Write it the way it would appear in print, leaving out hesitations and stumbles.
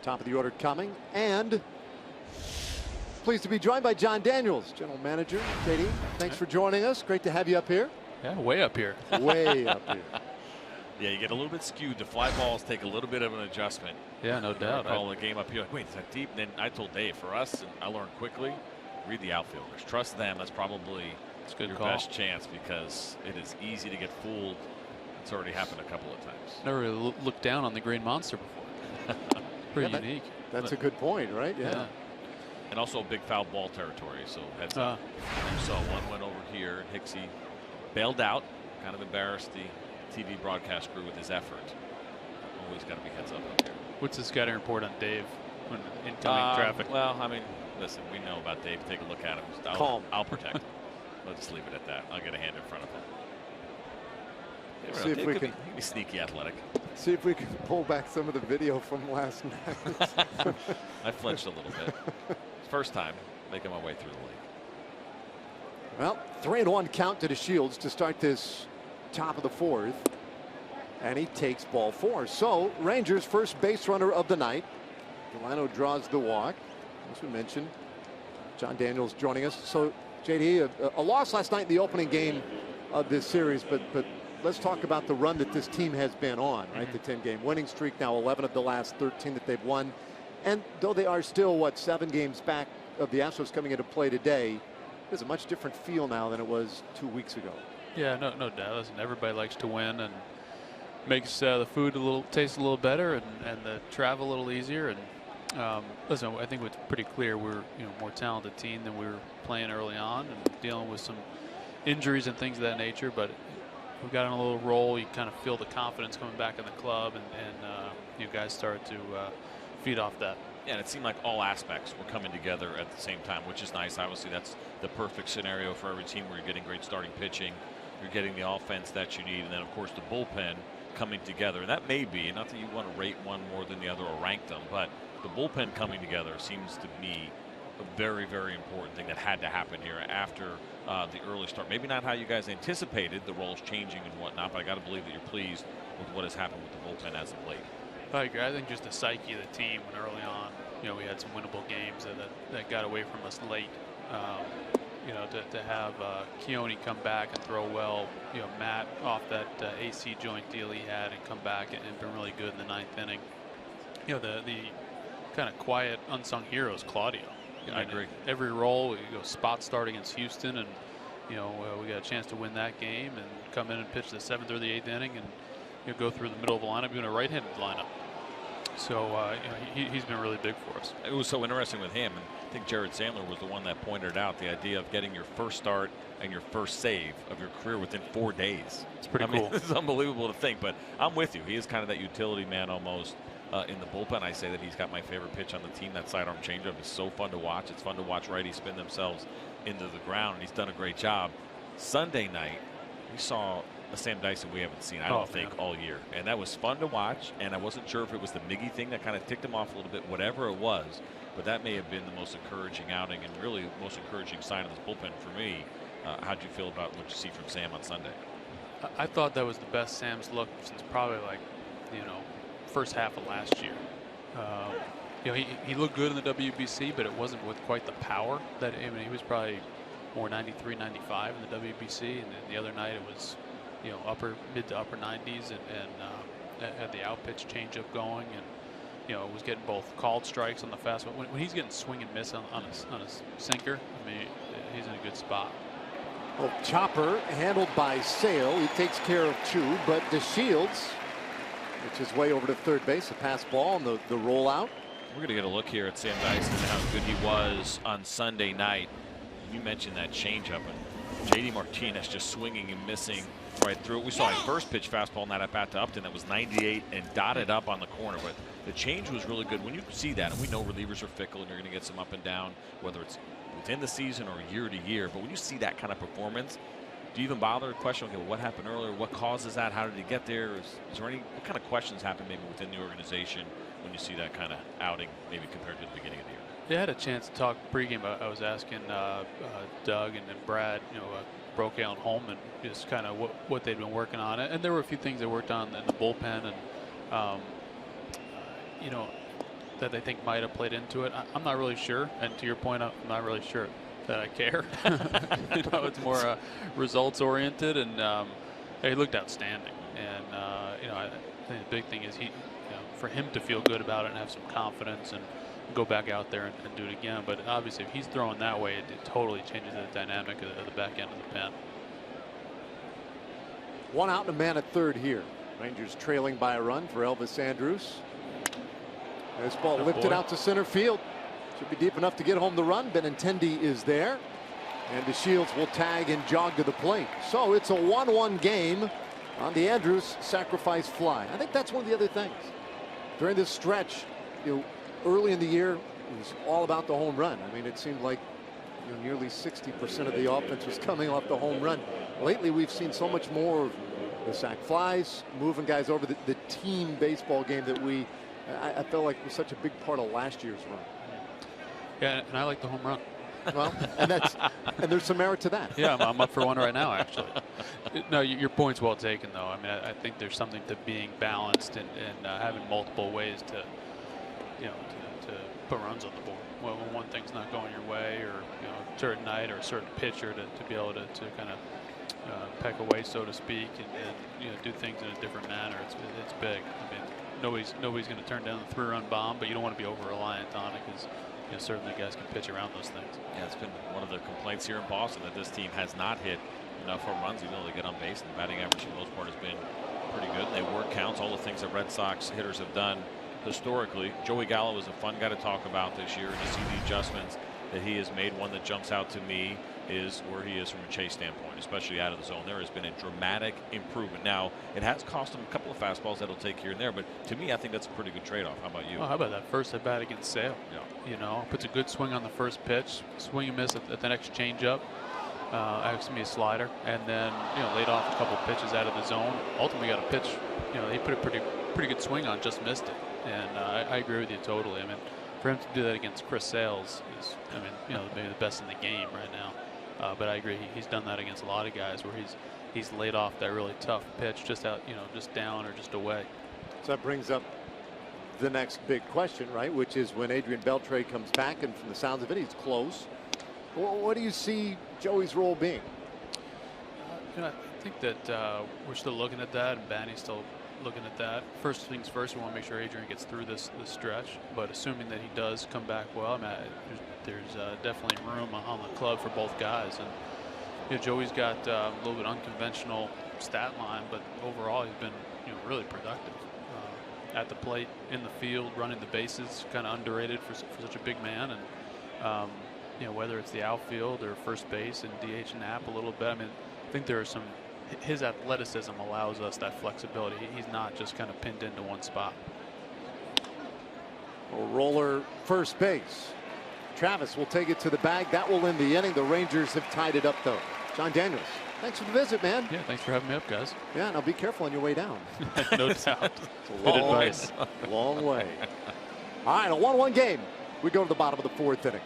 Top of the order coming, and pleased to be joined by Jon Daniels, General Manager. JD, thanks for joining us. Great to have you up here. Yeah, way up here. Way up here. Yeah, you get a little bit skewed. The fly balls take a little bit of an adjustment. Yeah, no doubt. Call the game up here. Like, wait, is that deep? And then I told Dave, for us, and I learned quickly, read the outfielders. Trust them. That's probably your best chance, because it is easy to get fooled. It's already happened a couple of times. Never really looked down on the green monster before. Pretty unique. That's a good point, right? Yeah. And also big foul ball territory. So heads up. You saw one went over here. Hicksy bailed out. Kind of embarrassed the TV broadcast crew with his effort. Always got to be heads up here. What's the scouting report on Dave when incoming traffic? Well, I mean, listen, we know about Dave. Take a look at him. Calm. I'll protect him. Let's leave it at that. I'll get a hand in front of him. See if we can be sneaky athletic. See if we can pull back some of the video from last night. I flinched a little bit. First time making my way through the league. Well, 3-1 count to the Shields to start this top of the fourth, and he takes ball 4. So Rangers first base runner of the night. Delano draws the walk. As we mentioned, Jon Daniels joining us. So JD, a loss last night in the opening game of this series, but let's talk about the run that this team has been on, right? The 10-game winning streak, now 11 of the last 13 that they've won. And though they are still, what, 7 games back of the Astros coming into play today, there's a much different feel now than it was 2 weeks ago. Yeah, no doubt. Listen, everybody likes to win, and makes the food taste a little better, and the travel a little easier. And listen, I think it's pretty clear we're a more talented team than we were playing early on, and dealing with some injuries and things of that nature. But we've got on a little roll. You kind of feel the confidence coming back in the club, and you guys start to feed off that. Yeah, and it seemed like all aspects were coming together at the same time, which is nice. Obviously, that's the perfect scenario for every team, where you're getting great starting pitching, you're getting the offense that you need, and then, of course, the bullpen coming together. And that may be, not that you want to rate one more than the other or rank them, but the bullpen coming together seems to me a very, very important thing that had to happen here after the early start. Maybe not how you guys anticipated the roles changing and whatnot, but I got to believe that you're pleased with what has happened with the bullpen as of late. I agree. I think just the psyche of the team when early on, we had some winnable games that got away from us late. To have Keone come back and throw well, Matt off that AC joint deal he had and come back and been really good in the 9th inning. The kind of quiet unsung heroes, Claudio. I agree. Every role, we go spot start against Houston, and we got a chance to win that game and come in and pitch the 7th or the 8th inning and go through the middle of the lineup, even a right-handed lineup. So he's been really big for us. It was so interesting with him, and I think Jared Sandler was the one that pointed out the idea of getting your first start and your first save of your career within 4 days. It's pretty cool. It's unbelievable to think, but I'm with you. He is kind of that utility man almost in the bullpen. I say that he's got my favorite pitch on the team. That sidearm changeup is so fun to watch. It's fun to watch righties spin themselves into the ground, and he's done a great job. Sunday night, we saw a Sam Dyson we haven't seen, I don't think, all year. And that was fun to watch, and I wasn't sure if it was the Miggy thing that kind of ticked him off a little bit, whatever it was. But that may have been the most encouraging outing, and really the most encouraging sign of this bullpen for me. How'd you feel about what you see from Sam on Sunday? I thought that was the best Sam's looked since probably first half of last year. He looked good in the WBC, but it wasn't with quite the power that, he was probably more 93, 95 in the WBC, and then the other night it was mid to upper 90s, and had the out pitch changeup going, and was getting both called strikes on the fastball. When he's getting swing and miss on a sinker, he's in a good spot. Well, chopper handled by Sale. He takes care of 2, but DeShields, which is way over to third base, a pass ball, and the rollout. We're going to get a look here at Sam Dyson and how good he was on Sunday night. You mentioned that changeup, and J.D. Martinez just swinging and missing right through it. We saw a first pitch fastball in that at bat to Upton that was 98 and dotted up on the corner, but the change was really good. When you see that, and we know relievers are fickle and you're going to get some up and down, whether it's within the season or year to year, but when you see that kind of performance, do you even bother to question, okay, well, what happened earlier? What causes that? How did he get there? Is there what kind of questions happen maybe within the organization when you see that kind of outing, maybe compared to the beginning of the year? Yeah, I had a chance to talk pregame. I was asking Doug and Brad, Brocale and Holman, just kind of what they'd been working on. And there were a few things they worked on in the bullpen. And, that they think might have played into it. I'm not really sure, and to your point, I'm not really sure that I care. It's more results oriented, and he looked outstanding. And I think the big thing is for him to feel good about it and have some confidence and go back out there and do it again. But obviously, if he's throwing that way, it totally changes the dynamic of the back end of the pen. 1 out and a man at third here. Rangers trailing by a run for Elvis Andrus. This ball lifted out to center field. Should be deep enough to get home the run. Benintendi is there. And DeShields will tag and jog to the plate. So it's a 1-1 game on the Andrus sacrifice fly. I think that's one of the other things. During this stretch, early in the year, it was all about the home run. I mean, it seemed like nearly 60% of the offense was coming off the home run. Lately, we've seen so much more of the sac flies, moving guys over, the team baseball game that I felt like was such a big part of last year's run. Yeah, and I like the home run. Well, and there's some merit to that. Yeah, I'm up for one right now, actually. No, your point's well taken, though. I mean, I think there's something to being balanced and having multiple ways to put runs on the board. Well, when one thing's not going your way, or a certain night, or a certain pitcher to be able to kind of peck away, so to speak, and do things in a different manner. It's big. I mean, nobody's going to turn down the 3-run bomb, but you don't want to be over reliant on it because certainly guys can pitch around those things. Yeah, it's been one of the complaints here in Boston that this team has not hit enough home runs, even though they get on base. And the batting average for the most part has been pretty good. They work counts, all the things that Red Sox hitters have done historically. Joey Gallo was a fun guy to talk about this year, and to see the adjustments that he has made. One that jumps out to me is where he is from a chase standpoint, especially out of the zone. There has been a dramatic improvement. Now, it has cost him a couple of fastballs that'll take here and there, but to me, I think that's a pretty good trade-off. How about you? Oh, how about that first at bat against Sale? Yeah. Puts a good swing on the first pitch, swing and miss at the next changeup. Actually, a slider, and then laid off a couple pitches out of the zone. Ultimately, got a pitch. He put a pretty good swing on, just missed it. And I agree with you totally. I mean, for him to do that against Chris Sales is, maybe the best in the game right now. But I agree, he's done that against a lot of guys where he's laid off that really tough pitch just out, just down or just away. So that brings up the next big question, right? Which is when Adrian Beltre comes back, and from the sounds of it, he's close. What do you see Joey's role being? I think that we're still looking at that, and Banny's still looking at that. First things first, we want to make sure Adrian gets through this stretch. But assuming that he does come back well, I mean, there's definitely room on the club for both guys. And Joey's got a little bit unconventional stat line, but overall he's been really productive at the plate, in the field, running the bases. Kind of underrated for such a big man. And whether it's the outfield or first base and DH and App a little bit. I mean, I think there are some. His athleticism allows us that flexibility. He's not just kind of pinned into one spot. Roller first base. Travis will take it to the bag. That will end the inning. The Rangers have tied it up, though. Jon Daniels, thanks for the visit, man. Yeah, thanks for having me up, guys. Yeah, now be careful on your way down. No doubt. Good advice. Long way. All right, a 1-1 game. We go to the bottom of the 4th inning.